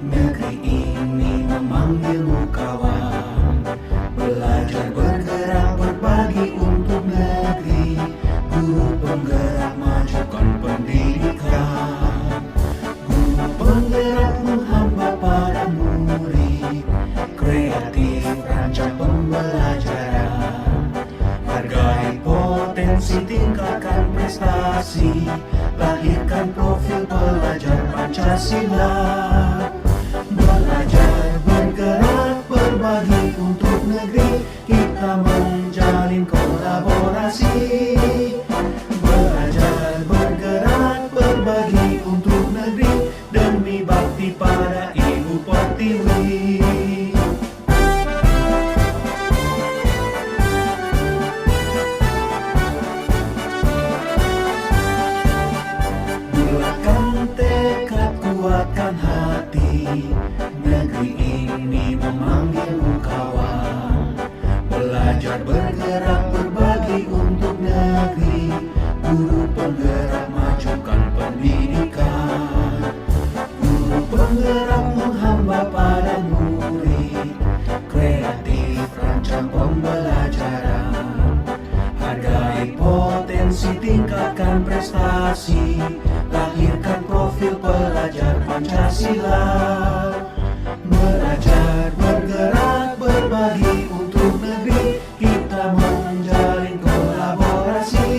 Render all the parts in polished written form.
Negeri ini memanggilmu kawan. Belajar bergerak berbagi untuk negeri. Guru penggerak majukan pendidikan. Guru penggerak menghamba pada murid. Kreatif rancang pembelajaran. Hargai potensi, tingkatkan prestasi. Lahirkan profil pelajar Pancasila. Belajar bergerak berbagi untuk negeri. Kita menjalin kolaborasi. Belajar bergerak berbagi untuk negeri. Demi bakti pada Ibu Pertiwi. Kuatkan hati, negeri ini memanggilmu kawan. Belajar bergerak berbagi untuk negeri. Guru penggerak majukan pendidikan. Guru penggerak menghamba pada murid. Kreatif rancang pembelajaran. Hargai potensi, tingkatkan prestasi. Lahirkan profil pelajar Pancasila. Belajar bergerak berbagi untuk negeri. Kita menjalin kolaborasi.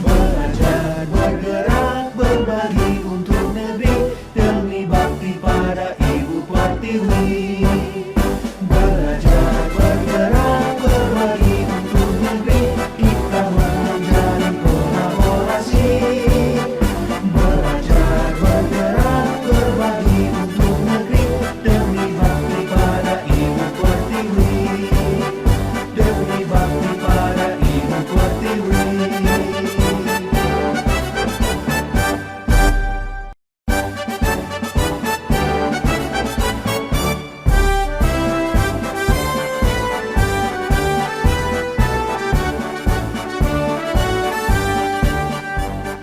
Belajar bergerak berbagi untuk negeri. Demi bakti pada Ibu Pertiwi. Belajar bergerak berbagi untuk negeri. Kita menjalin kolaborasi. Belajar bergerak berbagi untuk negeri. Demi bakti pada Ibu Pertiwi. Demi bakti pada Ibu Pertiwi.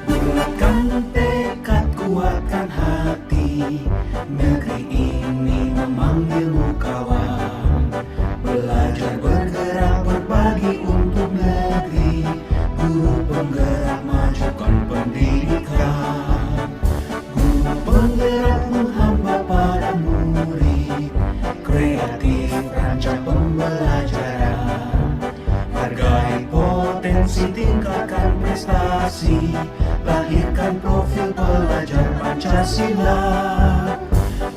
Bulatkan tekad, kuatkan hati. Negeri ini memanggilmu kawan. Belajar bergerak berbagi untuk negeri. Guru penggerak majukan pendidikan. Guru penggerak menghamba pada murid. Kreatif rancang pembelajaran. Hargai potensi, tingkatkan prestasi. Lahirkan profil pelajar Pancasila.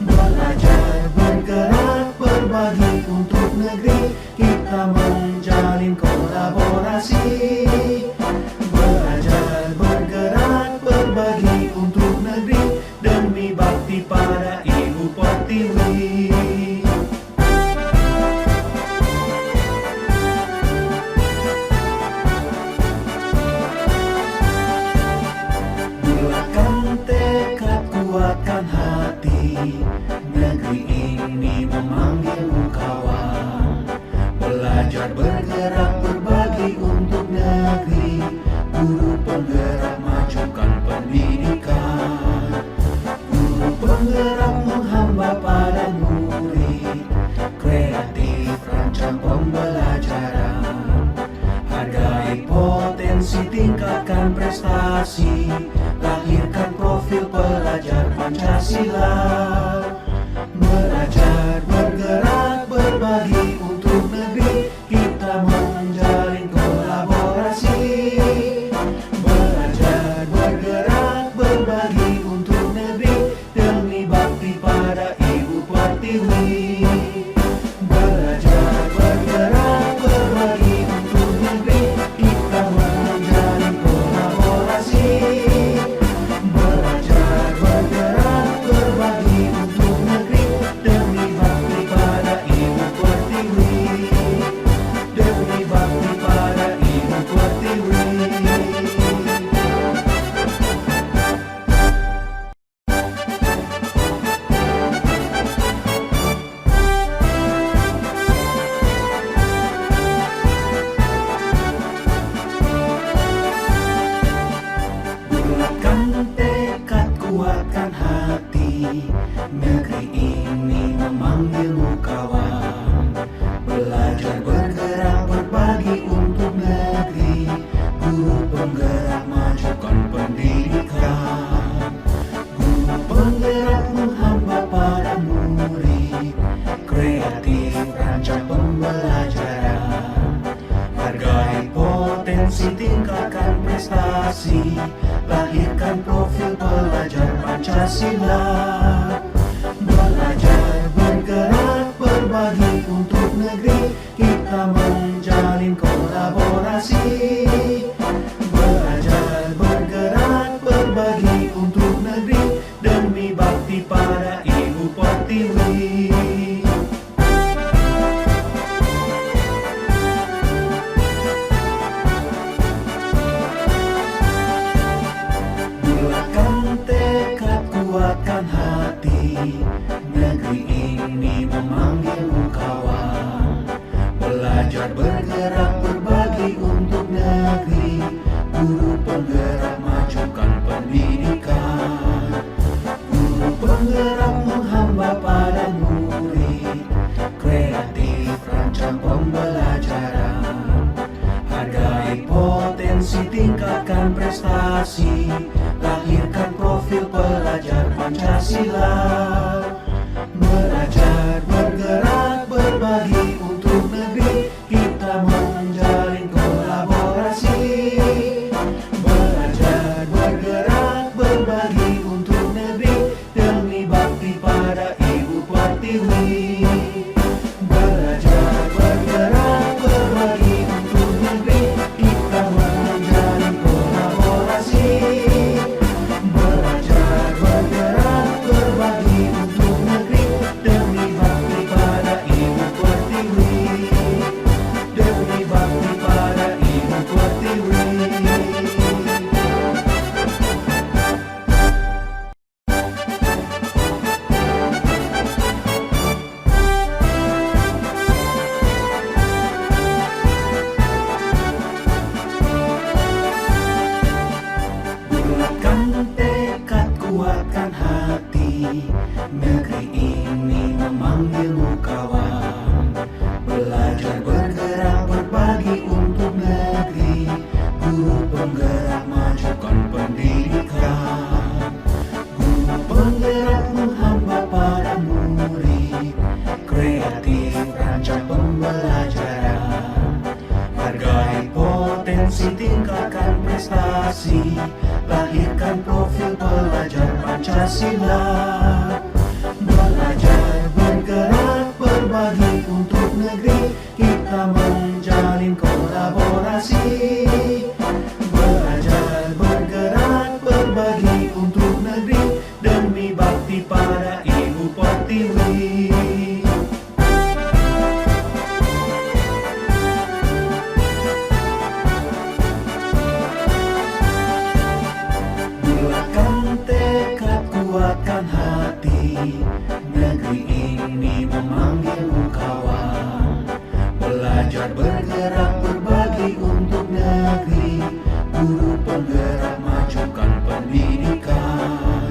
Belajar bergerak berbagi untuk negeri. Kita menjalin kolaborasi. Belajar bergerak berbagi untuk negeri. Demi bakti pada Ibu Pertiwi. Kuatkan hati, negeri ini memanggilmu kawan. Belajar bergerak berbagi untuk negeri. Guru penggerak majukan pendidikan. Guru penggerak menghamba pada murid. Kreatif rancang pembelajaran. Hargai potensi, tingkatkan prestasi. Lahirkan profil pelajar Pancasila. Belajar bergerak berbagi untuk negeri. Kita menjalin kolaborasi. Belajar bergerak berbagi untuk negeri. Demi bakti pada Ibu Pertiwi. Belajar bergerak berbagi untuk negeri. Kita menjalin kolaborasi. Belajar bergerak berbagi untuk negeri. Demi bakti pada Ibu Pertiwi. Demi bakti pada Ibu Pertiwi. Bulatkan tekad, kuatkan hati. Negeri ini memanggilmu kawan. Belajar bergerak berbagi untuk negeri. Guru penggerak majukan pendidikan. Guru penggerak menghamba pada murid. Kreatif rancang pembelajaran. Hargai potensi, tingkatkan prestasi. Lahirkan profil pelajar Pancasila. Belajar bergerak berbagi untuk negeri. Kita menjalin kolaborasi. Belajar bergerak berbagi untuk negeri. Demi bakti pada Ibu Pertiwi. Bulatkan tekad, kuatkan hati. Negeri ini memanggilmu kawan. Belajar bergerak berbagi untuk negeri. Guru penggerak majukan pendidikan. Guru penggerak menghamba pada murid. Kreatif rancang pembelajaran. Hargai potensi, tingkatkan prestasi. Lahirkan profil pelajar Pancasila. Belajar bergerak berbagi untuk negeri. Kita menjalin kolaborasi. Belajar bergerak berbagi untuk negeri. Demi bakti pada Ibu Pertiwi. Belajar bergerak berbagi untuk negeri. Kita menjalin kolaborasi. Belajar bergerak berbagi untuk negeri. Demi bakti pada Ibu Pertiwi. Demi bakti pada Ibu Pertiwi. Bulatkan tekad, kuatkan hati. Negeri ini memanggilmu kawan. Belajar bergerak berbagi untuk negeri. Guru penggerak majukan pendidikan. Guru penggerak menghamba pada murid. Kreatif rancang pembelajaran. Hargai potensi, tingkatkan prestasi. Lahirkan profil pelajar Pancasila. Belajar bergerak berbagi untuk negeri. Kita menjalin kolaborasi. Belajar bergerak berbagi untuk negeri. Demi bakti pada Ibu Pertiwi. Bulatkan tekad, kuatkan hati. Negeri ini memanggilmu kawan. Belajar bergerak berbagi untuk negeri. Guru penggerak majukan pendidikan.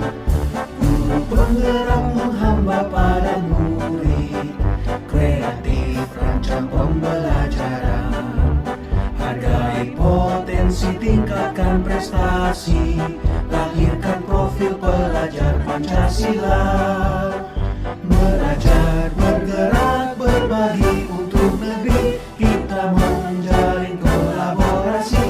Guru penggerak menghamba pada murid. Kreatif rancang pembelajaran. Hargai potensi, tingkatkan prestasi. Lahirkan profil pelajar Pancasila. Belajar bergerak berbagi untuk negeri. Kita menjalin kolaborasi.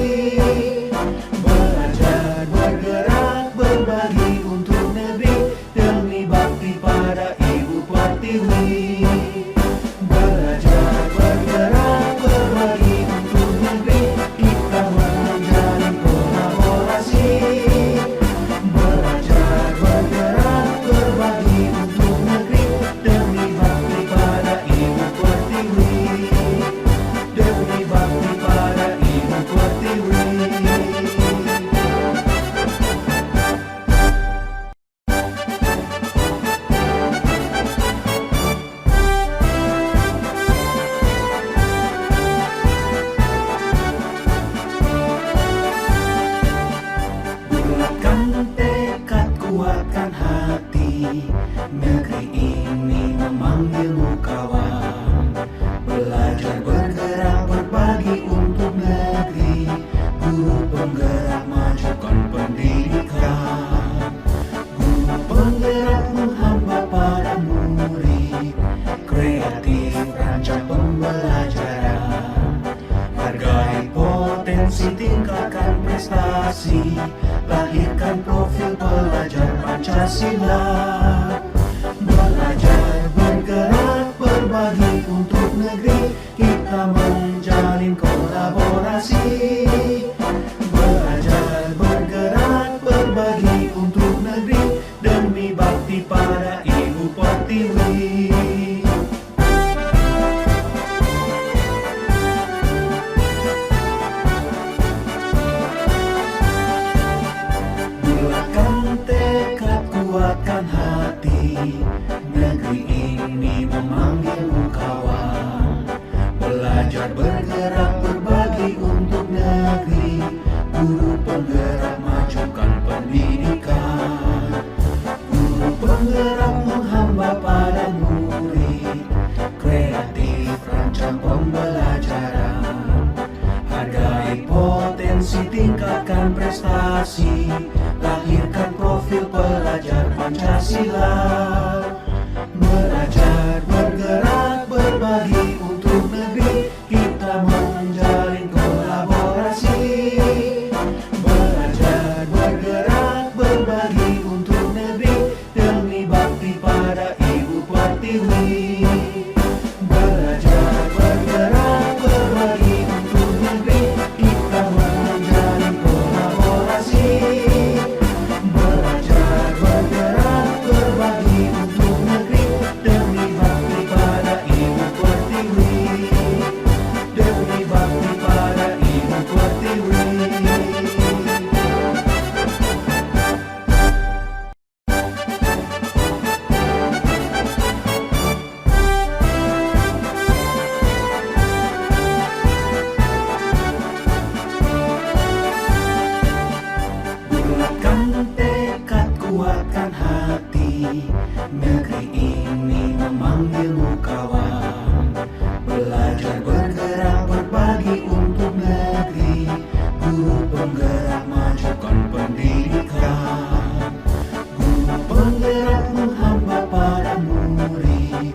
Belajar bergerak berbagi untuk negeri. Demi bakti pada Ibu Pertiwi. Belajar bergerak berbagi untuk negeri. Kita menjalin kolaborasi. Belajar bergerak berbagi Negeri ini memanggilmu kawan. Belajar bergerak berbagi untuk negeri. Guru penggerak majukan pendidikan. Guru penggerak menghamba pada murid. Kreatif rancang pembelajaran. Hargai potensi, tingkatkan prestasi. Lahirkan profil pelajar Pancasila. Belajar bergerak berbagi untuk negeri. Kita menjalin kolaborasi. Belajar bergerak berbagi untuk negeri. Demi bakti pada Ibu Pertiwi. Bulatkan tekad, kuatkan hati. Negeri ini memanggilmu kawan. Belajar bergerak berbagi untuk negeri. Guru penggerak majukan pendidikan. Guru penggerak menghamba pada murid. Kreatif rancang pembelajaran. Hargai potensi, tingkatkan prestasi. Lahirkan profil pelajar Pancasila. Belajar bergerak berbagi untuk negeri. Kita menjalin kolaborasi. Belajar bergerak berbagi untuk negeri. Demi bakti pada Ibu Pertiwi. Belajar bergerak berbagi untuk negeri. Kita menjalin kolaborasi. Belajar bergerak berbagi untuk negeri. Demi bakti pada Ibu Pertiwi. Demi bakti pada Ibu Pertiwi. Bulatkan tekad, kuatkan hati. Negeri ini memanggilmu kawan. Belajar bergerak berbagi untuk negeri. Guru penggerak majukan pendidikan. Guru penggerak menghamba pada murid.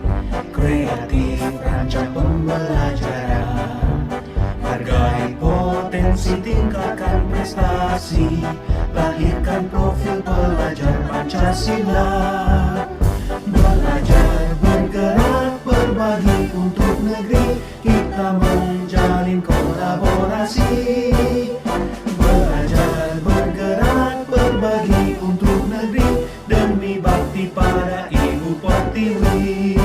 Kreatif rancang pembelajaran. Hargai potensi, tingkatkan prestasi. Lahirkan profil pelajar Pancasila. Belajar bergerak berbagi untuk negeri. Kita menjalin kolaborasi. Belajar bergerak berbagi untuk negeri. Demi bakti pada Ibu Pertiwi.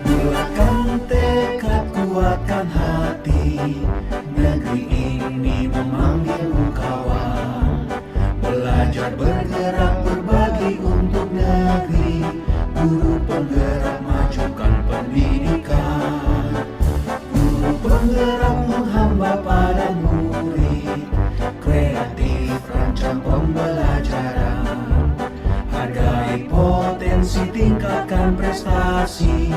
Bulatkan tekad, kuatkan hati. Negeri ini memanggilmu kawan. Belajar bergerak berbagi untuk negeri. Guru penggerak majukan pendidikan. Guru penggerak menghamba pada murid. Kreatif rancang pembelajaran. Hargai potensi, tingkatkan prestasi.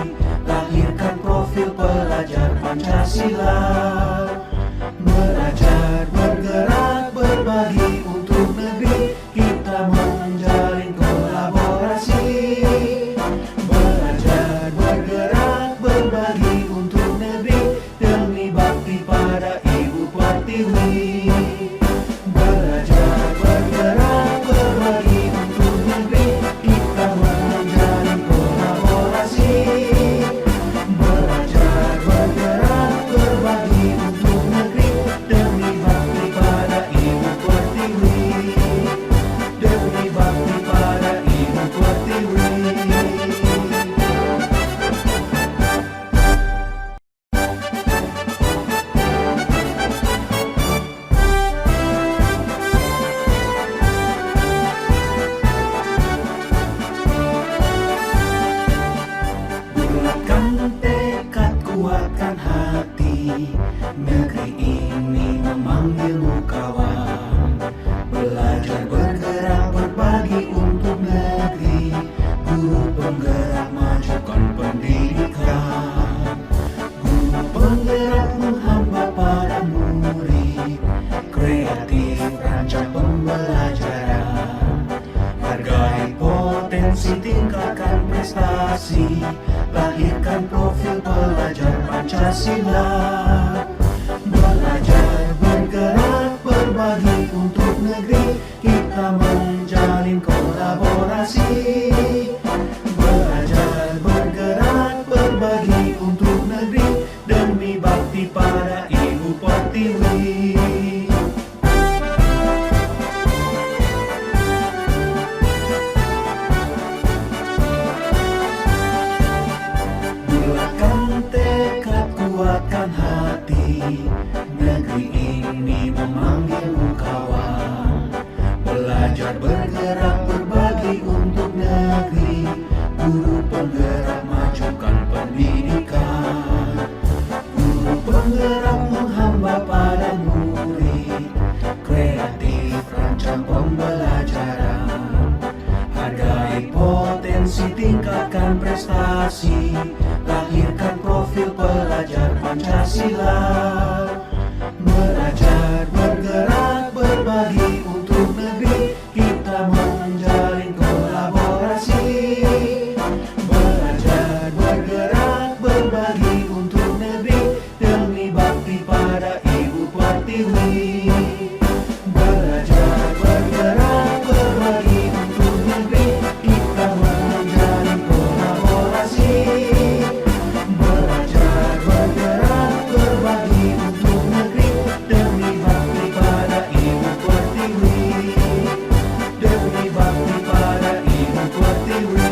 Lahirkan profil pelajar Pancasila. Belajar bergerak berbagi untuk negeri. Kita menjalin kolaborasi. Belajar bergerak berbagi untuk negeri. Demi bakti pada Ibu Pertiwi. Belajar bergerak berbagi untuk negeri. Kita menjalin kolaborasi. Belajar bergerak berbagi untuk negeri. Demi bakti pada Ibu Pertiwi. Demi bakti pada Ibu Pertiwi. Negeri ini memanggilmu kawan. Belajar bergerak berbagi untuk negeri. Guru penggerak majukan pendidikan. Guru penggerak menghamba pada murid. Kreatif rancang pembelajaran. Hargai potensi, tingkatkan prestasi. Lahirkan profil pelajar Pancasila. Belajar bergerak berbagi untuk negeri. Kita menjalin kolaborasi. Belajar bergerak berbagi untuk negeri. Demi bakti pada Ibu Pertiwi. Bulatkan tekad, kuatkan hati. Negeri ini memanggilmu kawan. Belajar bergerak berbagi untuk negeri. Guru penggerak majukan pendidikan. Guru penggerak menghamba pada murid. Kreatif rancang pembelajaran. Hargai potensi, tingkatkan prestasi. Lahirkan profil pelajar Pancasila. Belajar bergerak berbagi untuk negeri. Kita menjalin kolaborasi. Belajar bergerak berbagi untuk negeri. Demi bakti pada Ibu Pertiwi. Belajar bergerak berbagi untuk negeri. Kita menjalin kolaborasi. Belajar bergerak berbagi untuk negeri. Demi bakti pada Ibu Pertiwi. Demi bakti pada Ibu Pertiwi.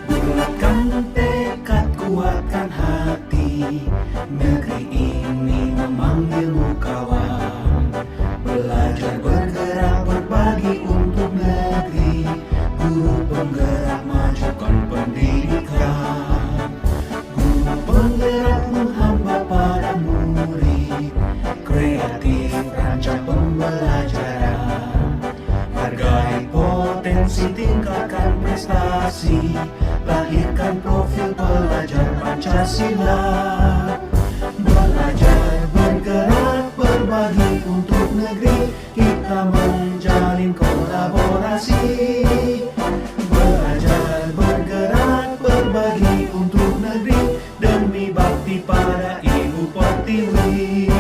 Bulatkan tekad, kuatkan hati. Negeri ini memanggilmu kawan. Belajar bergerak berbagi untuk negeri. Guru penggerak majukan pendidikan. Guru penggerak menghamba pada murid. Kreatif rancang pembelajaran. Hargai potensi, tingkatkan prestasi. Lahirkan profil pelajar Pancasila. Belajar bergerak berbagi untuk negeri. Kita menjalin kolaborasi. Belajar bergerak berbagi untuk negeri. Demi bakti pada Ibu Pertiwi.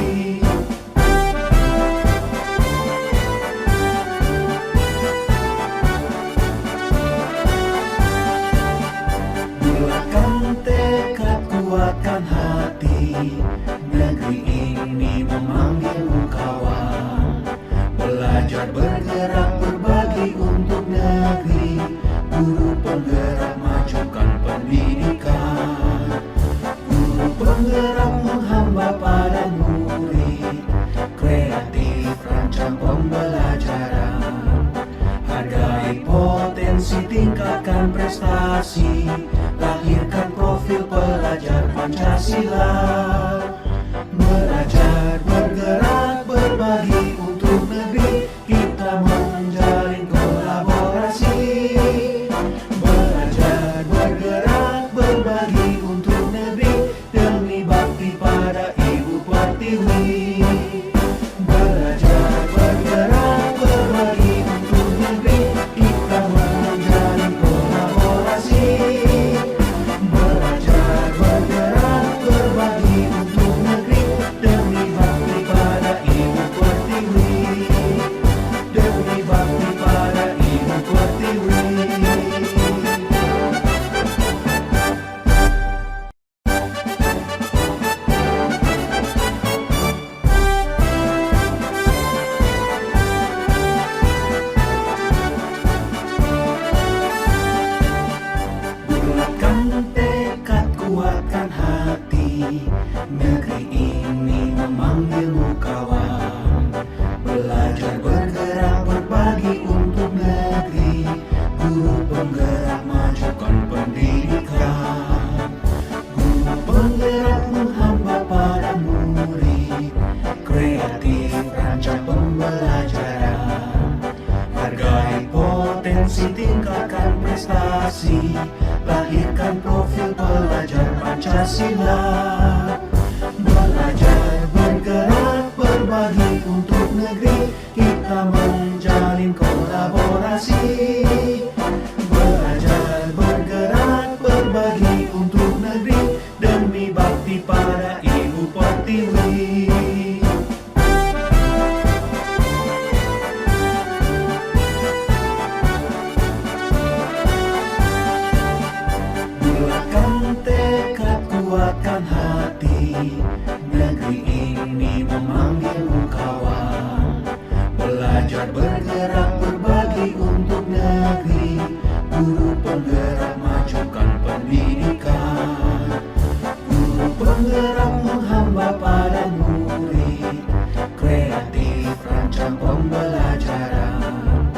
Bulatkan tekad, kuatkan hati. Negeri ini memanggilmu kawan. Belajar bergerak berbagi untuk negeri. Guru penggerak majukan pendidikan. Guru penggerak menghamba pada murid. Kreatif rancang pembelajaran. Hargai potensi, tingkatkan prestasi. Lahirkan profil pelajar Pancasila. Belajar bergerak berbagi untuk negeri. Kita menjalin kolaborasi. Belajar bergerak berbagi untuk negeri. Demi bakti pada Ibu Pertiwi. Belajar bergerak berbagi untuk negeri. Kita menjalin kolaborasi. Belajar bergerak berbagi Negeri ini memanggilmu kawan. Belajar bergerak berbagi untuk negeri. Guru penggerak majukan pendidikan. Guru penggerak menghamba pada murid. Kreatif rancang pembelajaran. Hargai potensi, tingkatkan prestasi. Lahirkan profil pelajar Pancasila. Belajar bergerak berbagi untuk negeri. Kita menjalin kolaborasi. Belajar bergerak berbagi untuk negeri. Demi bakti pada Ibu Pertiwi. Kuatkan hati, negeri ini memanggilmu kawan. Belajar bergerak berbagi untuk negeri. Guru penggerak majukan pendidikan. Guru penggerak menghamba pada murid. Kreatif rancang pembelajaran.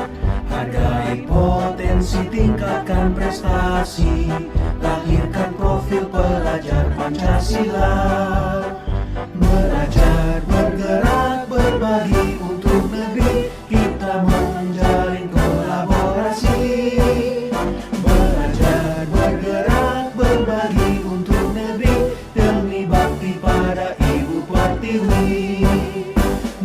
Hargai potensi, tingkatkan prestasi. Lahirkan profil pelajar Pancasila. Belajar bergerak berbagi untuk negeri. Kita menjalin kolaborasi. Belajar bergerak berbagi untuk negeri. Demi bakti pada Ibu Pertiwi.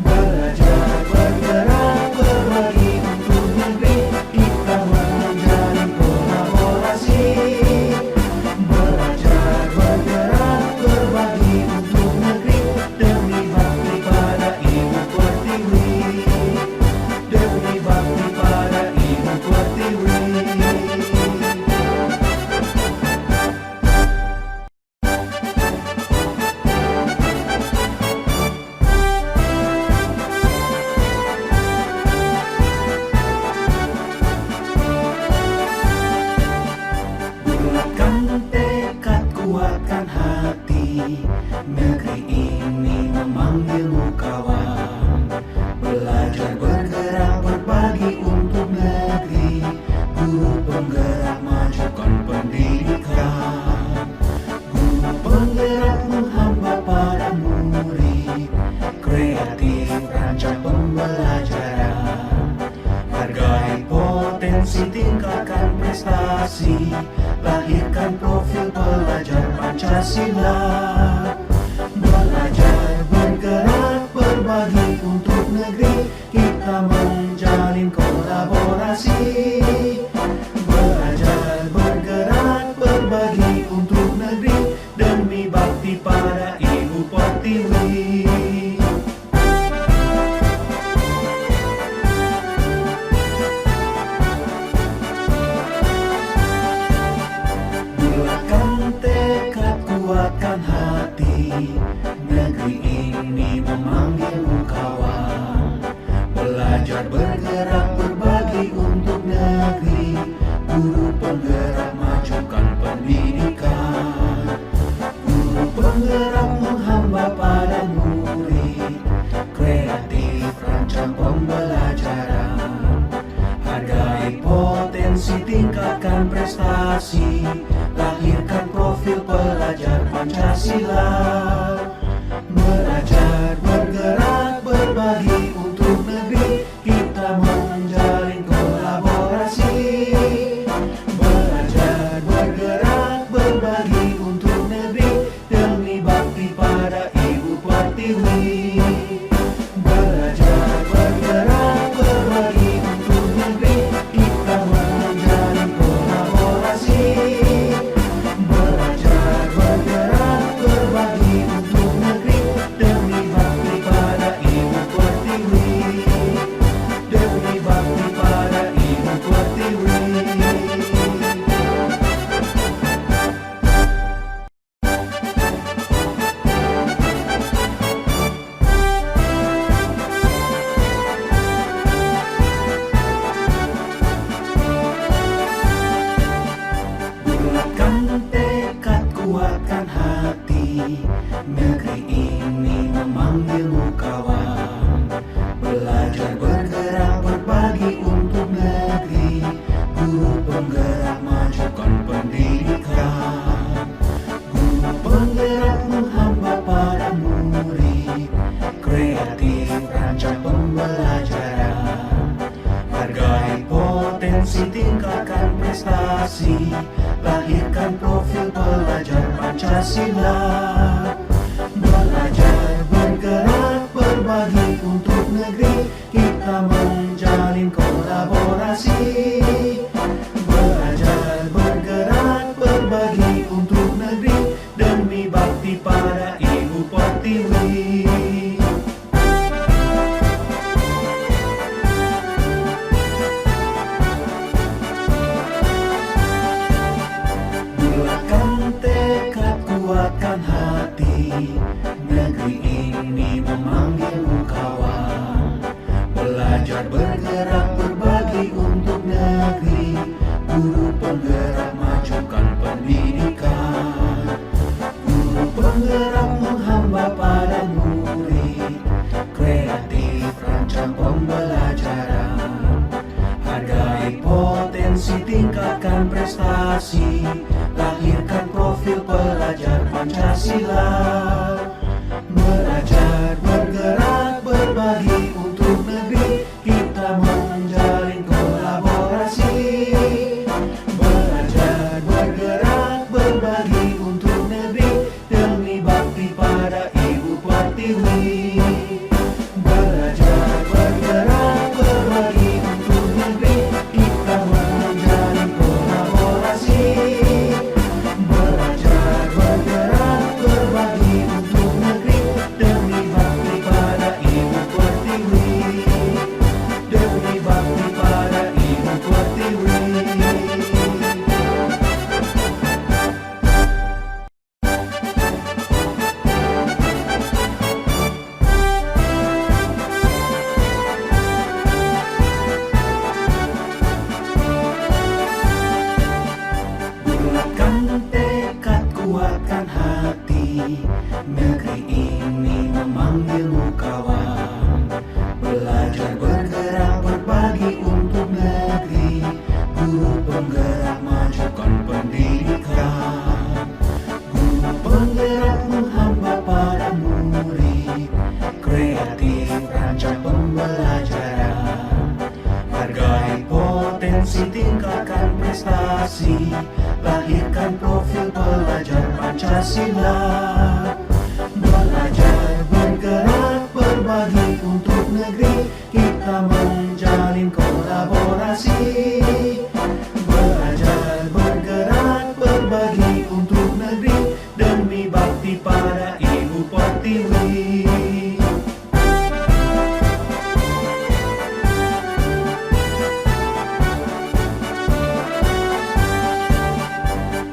Belajar bergerak berbagi untuk negeri. Kita menjalin kolaborasi. Belajar bergerak berbagi untuk negeri. Demi bakti pada Ibu Pertiwi. Demi bakti pada Ibu Pertiwi. Bulatkan tekad, kuatkan hati. Negeri ini memanggilmu kawan. Belajar bergerak berbagi untuk negeri. Guru penggerak majukan pendidikan. Guru penggerak menghamba pada murid. Kreatif rancang pembelajaran. Hargai potensi, tingkatkan prestasi. Lahirkan profil pelajar Pancasila. Belajar bergerak berbagi untuk negeri. Kita menjalin kolaborasi. Belajar bergerak berbagi untuk negeri. Demi bakti pada Ibu Pertiwi. Kuatkan hati, negeri ini memanggilmu kawan. Belajar bergerak berbagi untuk negeri. Guru penggerak majukan pendidikan. Guru penggerak menghamba pada murid. Kreatif rancang pembelajaran. Hargai potensi, tingkatkan prestasi. Lahirkan profil pelajar Pancasila. Belajar bergerak berbagi untuk negeri. Kita menjalin kolaborasi. Belajar bergerak berbagi untuk negeri. Demi bakti pada Ibu Pertiwi. Belajar bergerak berbagi untuk negeri. Kita menjalin kolaborasi. Belajar bergerak berbagi untuk negeri. Demi bakti pada Ibu Pertiwi. Demi bakti pada Ibu Pertiwi. Negeri ini memanggilmu kawan. Belajar bergerak berbagi untuk negeri. Guru penggerak majukan pendidikan. Guru penggerak menghamba pada murid. Kreatif rancang pembelajaran. Hargai potensi, tingkatkan prestasi. Lahirkan profil pelajar Pancasila. Belajar bergerak berbagi untuk negeri. Kita menjalin kolaborasi. Belajar bergerak berbagi untuk negeri. Demi bakti pada Ibu Pertiwi. Bulatkan tekad, kuatkan hati. Negeri ini memanggilmu kawan. Belajar bergerak berbagi untuk negeri. Guru penggerak majukan pendidikan. Guru penggerak menghamba pada murid. Kreatif rancang pembelajaran. Hargai potensi, tingkatkan prestasi. Lahirkan profil pelajar Pancasila. Belajar bergerak berbagi untuk negeri. Kita menjalin kolaborasi. Belajar bergerak berbagi untuk negeri. Demi bakti pada Ibu Pertiwi. Belajar bergerak berbagi untuk negeri. Kita menjalin kolaborasi. Belajar bergerak berbagi untuk negeri. Demi bakti pada Ibu Pertiwi. Demi bakti pada Ibu Pertiwi. Bulatkan tekad, kuatkan hati. Negeri ini memanggilmu kawan. Belajar bergerak berbagi untuk negeri. Guru penggerak majukan pendidikan. Guru penggerak menghamba pada murid. Kreatif rancang pembelajaran. Hargai potensi, tingkatkan prestasi. Lahirkan profil pelajar Pancasila. Belajar bergerak berbagi untuk negeri. Kita menjalin kolaborasi. Belajar bergerak berbagi untuk negeri. Demi bakti pada Ibu Pertiwi.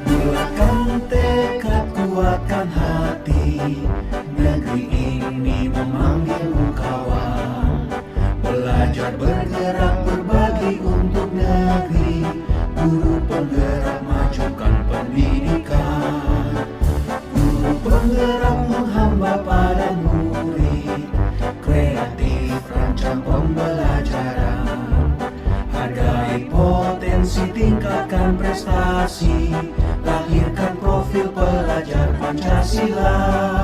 Bulatkan tekad, kuatkan hati. Negeri ini memanggilmu kawan. Belajar bergerak berbagi untuk negeri. Guru penggerak majukan pendidikan. Guru penggerak menghamba pada murid. Kreatif rancang pembelajaran. Hargai potensi, tingkatkan prestasi. Lahirkan profil pelajar Pancasila.